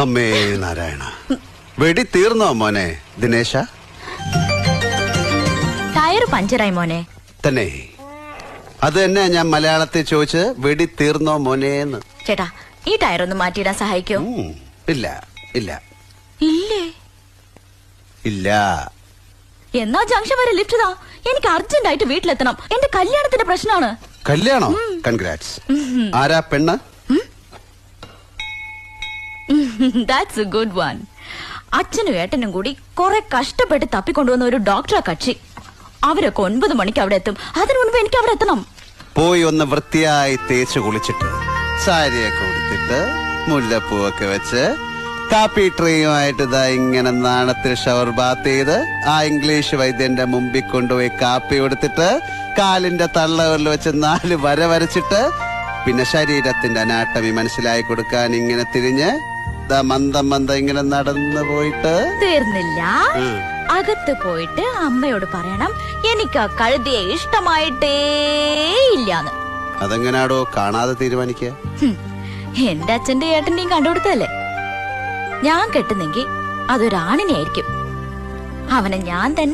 അമ്മേ നാരായണ, വെടി തീർന്നോ മോനെ ദിനേശ? ടയർ പഞ്ചറായി മോനെ. തന്നെ അത് തന്നെ ഞാൻ മലയാളത്തിൽ ചോദിച്ച്, വെടി തീർന്നോ മോനേന്ന്. ചേട്ടാ, ഈ ടയർ ഒന്ന് മാറ്റിയിടാൻ സഹായിക്കോ? ഇല്ല ഇല്ല ഇല്ലേ? ഇല്ല. എന്നാ ജംഗ്ഷൻ വരെ ലിഫ്റ്റ് താ. എനിക്ക് അർജന്റ് ആയിട്ട് വീട്ടിലെത്തണം. എന്റെ കല്യാണത്തിന്റെ പ്രശ്നമാണ്. കല്യാണോ? കൺഗ്രാറ്റ്സ്. ആരാ പെണ്ണ്? That's A good one. അച്ഛനും ഏട്ടനും കൂടി കുറെ കഷ്ടപ്പെട്ട് തപ്പിക്കൊണ്ടുവന്ന ഒരു ഡോക്ടറെ കക്ഷി. അവരൊക്കെ 9 മണിക്ക് അവിടെ എത്തും. അതിനു മുൻപ് എനിക്ക് അവിടെ എത്തണം. പോയി ഒന്ന് വൃത്തിയായി തേച്ച് കുളിച്ചിട്ട് സാരിയൊക്കെ ഉടുത്തിട്ട് മുല്ലപ്പൂവൊക്കെ വെച്ച് കാപ്പി ട്രീയുമായിട്ട് ഇതാ ഇങ്ങനെ നാണത്തിൽ ഷവർ ബാത്ത് ചെയ്ത് ആ ഇംഗ്ലീഷ് വൈദ്യന്റെ മുമ്പിൽ കൊണ്ടുപോയി കാപ്പി കൊടുത്തിട്ട് കാലിന്റെ തള്ളവരിൽ വെച്ച് 4 വര വരച്ചിട്ട് പിന്നെ ശരീരത്തിന്റെ അനാട്ടമി മനസ്സിലായി കൊടുക്കാൻ ഇങ്ങനെ തിരിഞ്ഞ് മന്ദം മന്ദം ഇങ്ങനെ നടന്നു പോയിട്ട് തീർന്നില്ല. അകത്ത് പോയിട്ട് അമ്മയോട് പറയണം, എനിക്ക് ആ കഴുതിയെ ഇഷ്ടമായിട്ടേ ഇല്ലാന്ന്. അതെങ്ങനാടോ കാണാതെ തീരുമാനിക്കുക? എന്റെ അച്ഛന്റെ ഏട്ടന്റെയും കണ്ടുകൊടുത്തല്ലേ. ഞാൻ കെട്ടുന്നെങ്കിൽ അതൊരാണിനെ ആയിരിക്കും. അവനെ ഞാൻ തന്നെ